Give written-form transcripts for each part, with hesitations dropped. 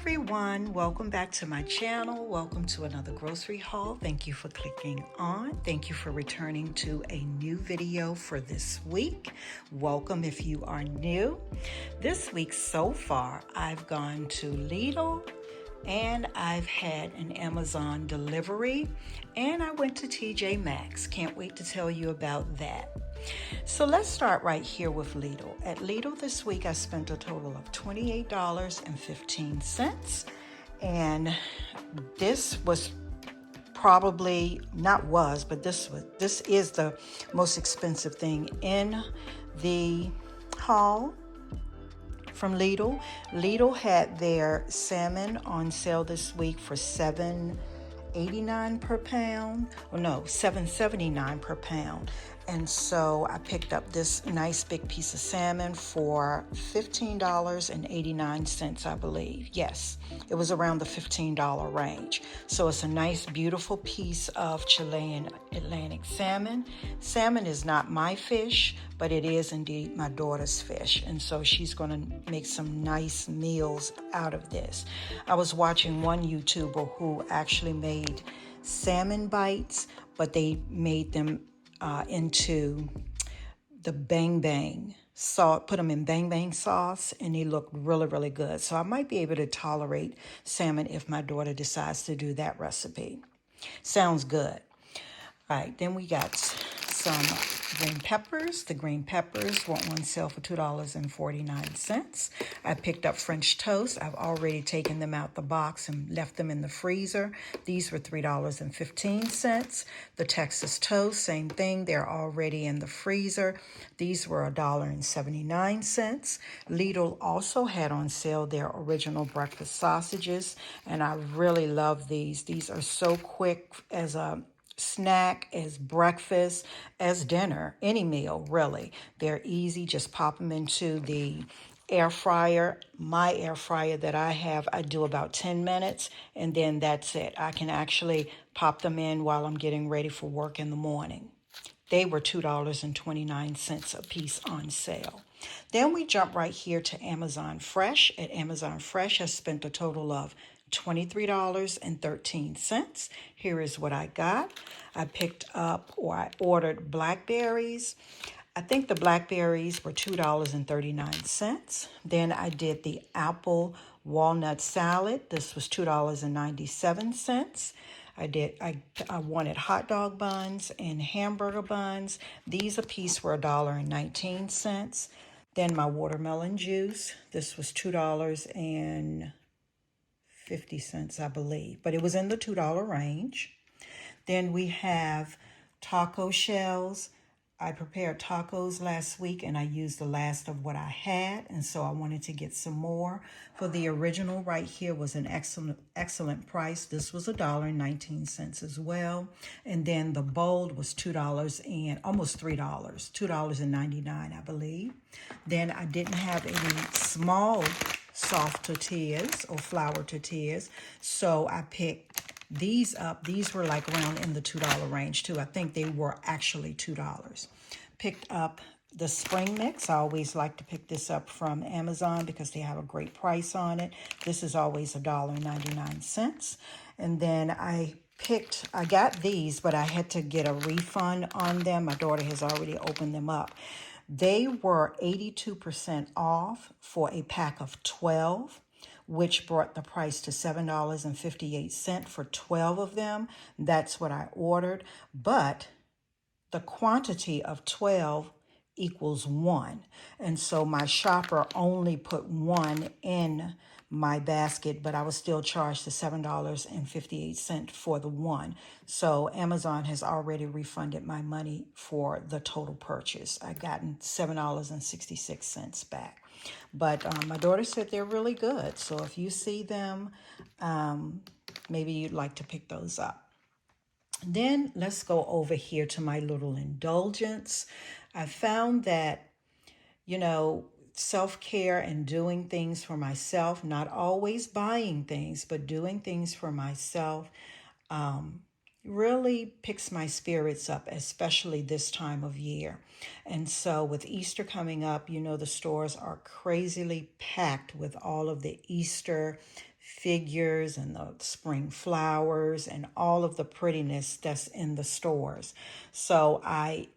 everyone, welcome back to my channel. Welcome to another grocery haul. Thank you for clicking on. Thank you for returning to a new video for this week. Welcome if you are new. This week so far, I've gone to Lidl and I've had an Amazon delivery and I went to TJ Maxx. Can't wait to tell you about that. So let's start right here with Lidl. At Lidl this week, I spent a total of $28.15. And this was probably, not was, but this is the most expensive thing in the haul from Lidl. Lidl had their salmon on sale this week for $7.89 per pound. Or no, $7.79 per pound. And so I picked up this nice big piece of salmon for $15.89, I believe. Yes, it was around the $15 range. So it's a nice, beautiful piece of Chilean Atlantic salmon. Salmon is not my fish, but it is indeed my daughter's fish. And so she's going to make some nice meals out of this. I was watching one YouTuber who actually made salmon bites, but they made them into the bang bang sauce, put them in bang bang sauce, and they look really, really good. So I might be able to tolerate salmon if my daughter decides to do that recipe. Sounds good. All right, then we got some green peppers. The green peppers were on sale for $2.49. I picked up French toast. I've already taken them out the box and left them in the freezer. These were $3.15. The Texas toast, same thing. They're already in the freezer. These were $1.79. Lidl also had on sale their original breakfast sausages, and I really love these. These are so quick as a snack, as breakfast, as dinner, any meal really. They're easy. Just pop them into the air fryer. My air fryer that I have, I do about 10 minutes and then that's it. I can actually pop them in while I'm getting ready for work in the morning. They were $2.29 a piece on sale. Then we jump right here to Amazon Fresh. At Amazon Fresh, I spent a total of $23.13. Here is what I got. I picked up, or I ordered blackberries. I think the blackberries were $2.39. Then I did the apple walnut salad. This was $2.97. I wanted hot dog buns and hamburger buns. These a piece were $1.19. Then my watermelon juice. This was $2.50, I believe, but it was in the $2 range. Then we have taco shells. I prepared tacos last week and I used the last of what I had, and so I wanted to get some more. For the original right here was an excellent price. This was $1.19 as well. And then the bold was $2 and almost $3, $2.99, I believe. Then I didn't have any small soft tortillas or flour tortillas, so I picked these up. These were like around in the $2 range too. I think they were actually $2. Picked up the spring mix. I always like to pick this up from Amazon because they have a great price on it. This is always $1.99. And then I got these, but I had to get a refund on them. My daughter has already opened them up. They were 82% off for a pack of 12, which brought the price to $7.58 for 12 of them. That's what I ordered. But the quantity of 12 equals 1. And so my shopper only put 1 in my basket, but I was still charged the $7.58 for the 1. So Amazon has already refunded my money for the total purchase. I've gotten $7.66 back. But my daughter said they're really good. So if you see them, maybe you'd like to pick those up. Then let's go over here to my little indulgence. I found that, self-care and doing things for myself, not always buying things, but doing things for myself, really picks my spirits up, especially this time of year. And so with Easter coming up, the stores are crazily packed with all of the Easter figures and the spring flowers and all of the prettiness that's in the stores. So I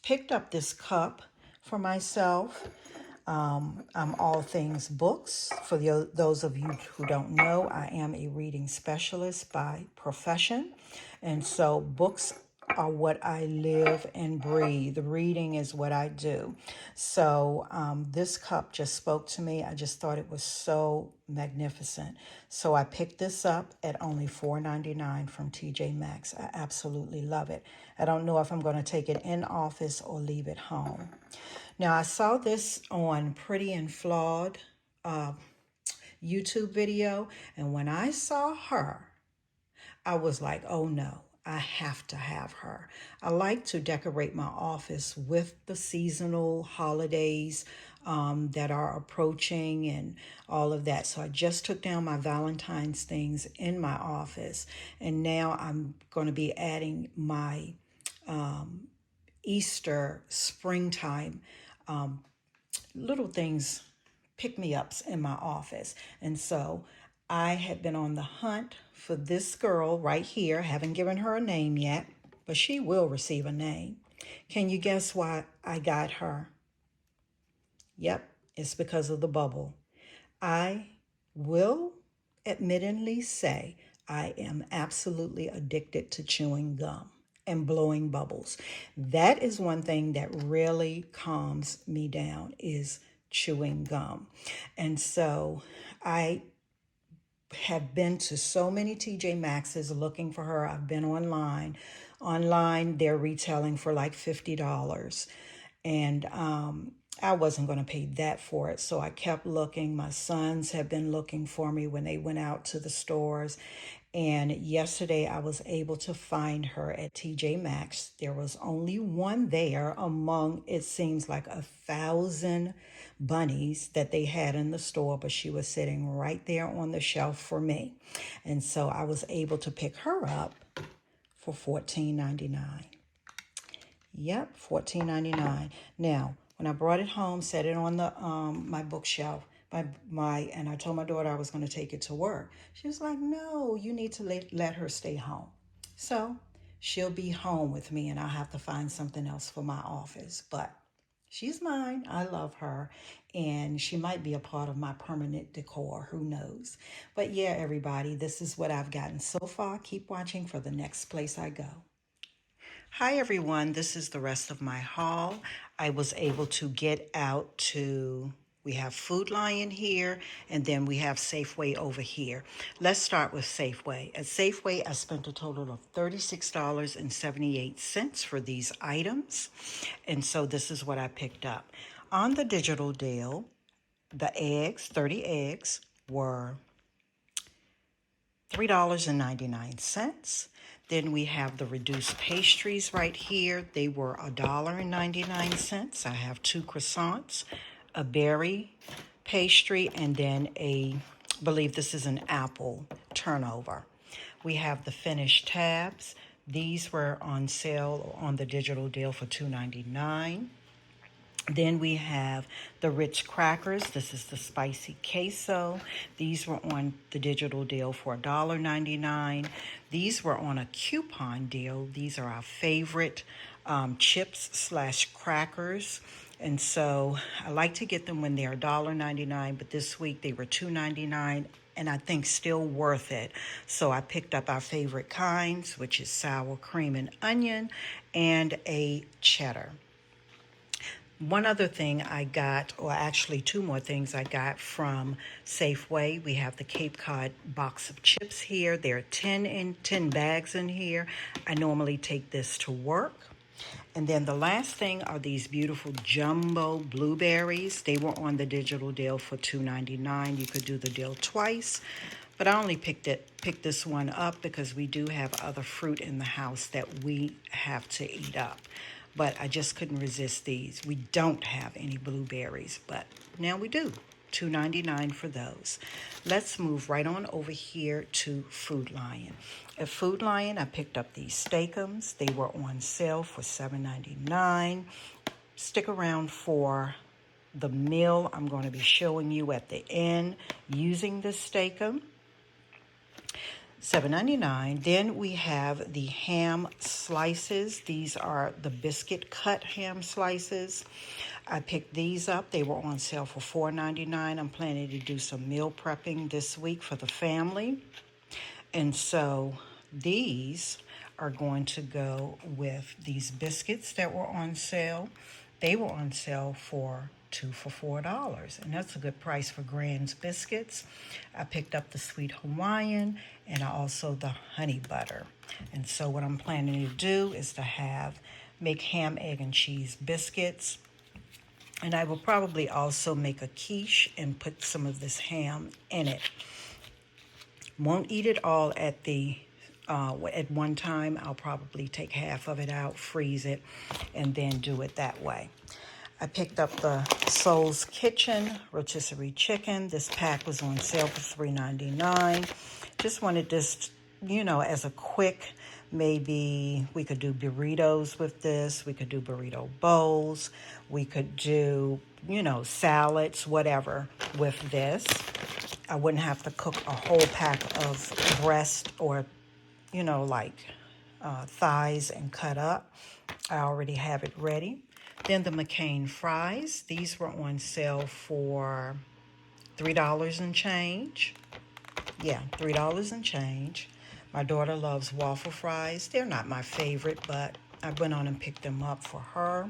picked up this cup for myself. I'm all things books. For those of you who don't know, I am a reading specialist by profession. And so books are what I live and breathe. Reading is what I do. So this cup just spoke to me. I just thought it was so magnificent. So I picked this up at only $4.99 from TJ Maxx. I absolutely love it. I don't know if I'm going to take it in office or leave it home. Now, I saw this on Pretty and Flawed YouTube video, and when I saw her, I was like, oh no, I have to have her. I like to decorate my office with the seasonal holidays that are approaching and all of that. So I just took down my Valentine's things in my office, and now I'm going to be adding my Easter, springtime little things, pick-me-ups in my office. And so I had been on the hunt for this girl right here. Haven't given her a name yet, but she will receive a name. Can you guess why I got her? Yep, it's because of the bubble. I will admittedly say I am absolutely addicted to chewing gum and blowing bubbles. That is one thing that really calms me down, is chewing gum. And so I have been to so many TJ Maxx's looking for her. I've been online. Online, they're retailing for like $50. And I wasn't going to pay that for it. So I kept looking. My sons have been looking for me when they went out to the stores. And yesterday I was able to find her at TJ Maxx. There was only one there among, it seems like 1,000 bunnies that they had in the store, but she was sitting right there on the shelf for me. And so I was able to pick her up for $14.99. Yep, $14.99. Now, when I brought it home, set it on the my bookshelf, and I told my daughter I was going to take it to work. She was like, "No, you need to let her stay home." So she'll be home with me, and I'll have to find something else for my office. But she's mine. I love her, and she might be a part of my permanent decor. Who knows? But yeah, everybody, this is what I've gotten so far. Keep watching for the next place I go. Hi everyone, this is the rest of my haul. I was able to get out to, we have Food Lion here, and then we have Safeway over here. Let's start with Safeway. At Safeway, I spent a total of $36.78 for these items. And so this is what I picked up. On the digital deal, the eggs, 30 eggs, were $3.99. Then we have the reduced pastries right here. They were $1.99. I have 2 croissants, a berry pastry, and then I believe this is an apple turnover. We have the finished tabs. These were on sale on the digital deal for $2.99. Then we have the Ritz crackers. This is the spicy queso. These were on the digital deal for $1.99. These were on a coupon deal. These are our favorite chips / crackers. And so I like to get them when they're $1.99, but this week they were $2.99. And I think still worth it. So I picked up our favorite kinds, which is sour cream and onion, and a cheddar. One other thing I got, or actually 2 more things I got from Safeway. We have the Cape Cod box of chips here. There are 10 bags in here. I normally take this to work. And then the last thing are these beautiful jumbo blueberries. They were on the digital deal for $2.99. You could do the deal twice. But I only picked this one up because we do have other fruit in the house that we have to eat up. But I just couldn't resist these. We don't have any blueberries, but now we do. $2.99 for those. Let's move right on over here to Food Lion. At Food Lion, I picked up these steakums. They were on sale for $7.99. Stick around for the meal I'm going to be showing you at the end using the Steak-umm. $7.99. Then we have the ham slices. These are the biscuit cut ham slices. I picked these up. They were on sale for $4.99. I'm planning to do some meal prepping this week for the family. And so these are going to go with these biscuits that were on sale. They were on sale for 2 for $4, and that's a good price for Grand's biscuits. I picked up the Sweet Hawaiian and also the honey butter. And so what I'm planning to do is to make ham, egg, and cheese biscuits. And I will probably also make a quiche and put some of this ham in it. Won't eat it all at one time. I'll probably take half of it out, freeze it, and then do it that way. I picked up the Soul's Kitchen rotisserie chicken. This pack was on sale for $3.99. Just wanted this, as a quick, maybe we could do burritos with this. We could do burrito bowls. We could do, salads, whatever with this. I wouldn't have to cook a whole pack of breast or, thighs and cut up. I already have it ready. Then the McCain fries. These were on sale for $3 and change. Yeah, $3 and change. My daughter loves waffle fries. They're not my favorite, but I went on and picked them up for her.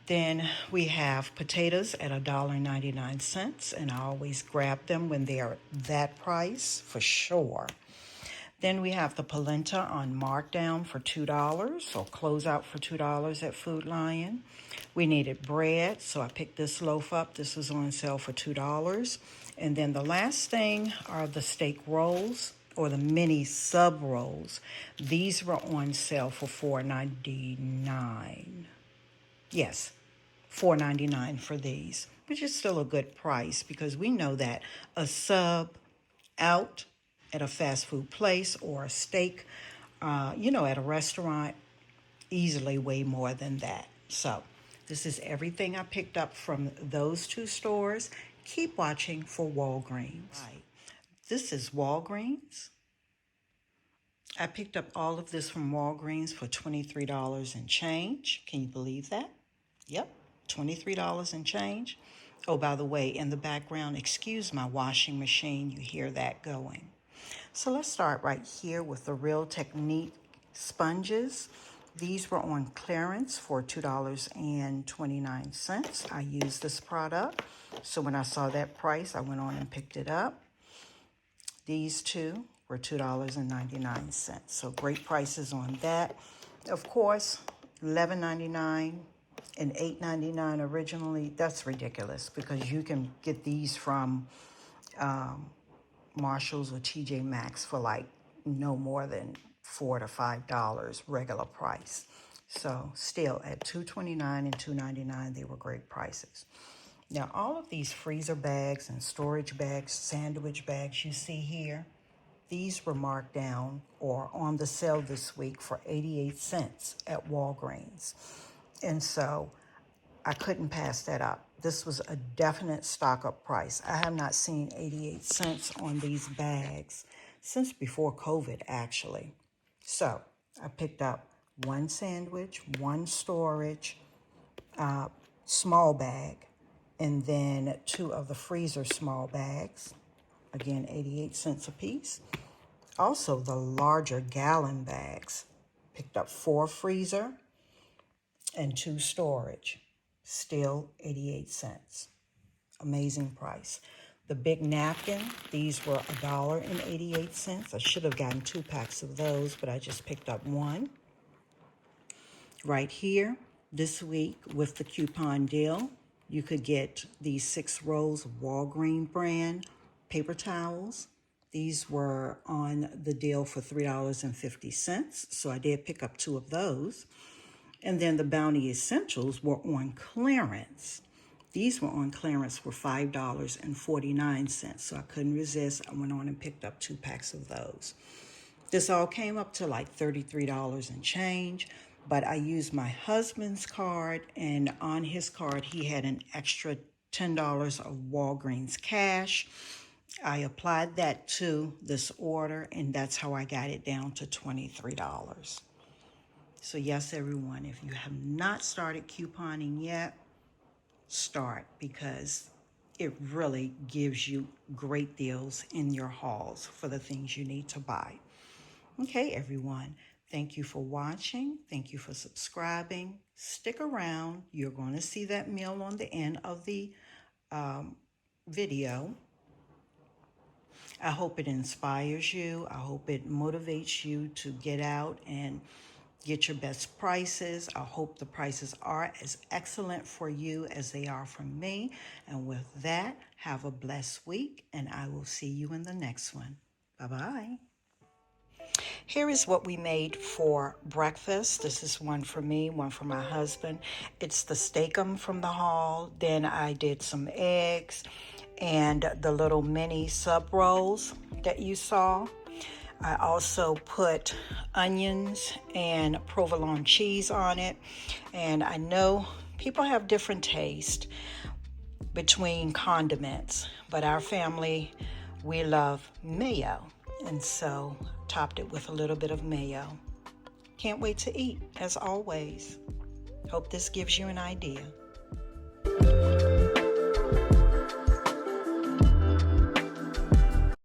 Then we have potatoes at $1.99, and I always grab them when they are that price for sure. Then we have the polenta on markdown for $2, or closeout for $2 at Food Lion. We needed bread, so I picked this loaf up. This was on sale for $2. And then the last thing are the steak rolls, or the mini sub rolls. These were on sale for $4.99. Yes, $4.99 for these, which is still a good price because we know that a sub out at a fast food place or a steak, at a restaurant, easily way more than that. So this is everything I picked up from those two stores. Keep watching for Walgreens. Right. This is Walgreens. I picked up all of this from Walgreens for $23 and change. Can you believe that? Yep, $23 and change. Oh, by the way, in the background, excuse my washing machine. You hear that going. So let's start right here with the Real Technique sponges. These were on clearance for $2.29. I used this product, so when I saw that price, I went on and picked it up. These two were $2.99, so great prices on that. Of course, $11.99 and $8.99 originally. That's ridiculous because you can get these from Marshalls or TJ Maxx for no more than $4 to $5 regular price. So still at $2.29 and $2.99, they were great prices. Now all of these freezer bags and storage bags, sandwich bags you see here, these were marked down or on the sale this week for 88 cents at Walgreens. And so I couldn't pass that up. This was a definite stock-up price. I have not seen 88 cents on these bags since before COVID, actually. So I picked up one sandwich, one storage, small bag, and then two of the freezer small bags. Again, 88 cents a piece. Also, the larger gallon bags. Picked up 4 freezer and 2 storage. Still 88 cents. Amazing price. The big napkin, these were $1.88. I should have gotten 2 packs of those, but I just picked up 1. Right here, this week with the coupon deal, you could get these 6 rolls of Walgreens brand paper towels. These were on the deal for $3.50, so I did pick up 2 of those. And then the Bounty Essentials were on clearance. These were on clearance for $5.49, so I couldn't resist. I went on and picked up 2 packs of those. This all came up to $33 and change, but I used my husband's card, and on his card, he had an extra $10 of Walgreens cash. I applied that to this order, and that's how I got it down to $23. So yes, everyone, if you have not started couponing yet, start, because it really gives you great deals in your hauls for the things you need to buy. Okay, everyone, thank you for watching. Thank you for subscribing. Stick around. You're going to see that meal on the end of the video. I hope it inspires you. I hope it motivates you to get out and get your best prices. I hope the prices are as excellent for you as they are for me. And with that, have a blessed week, and I will see you in the next one. Bye-bye. Here is what we made for breakfast. This is one for me, one for my husband. It's the steak-um from the haul. Then I did some eggs and the little mini sub rolls that you saw. I also put onions and provolone cheese on it. And I know people have different taste between condiments, but our family, we love mayo. And so topped it with a little bit of mayo. Can't wait to eat, as always. Hope this gives you an idea.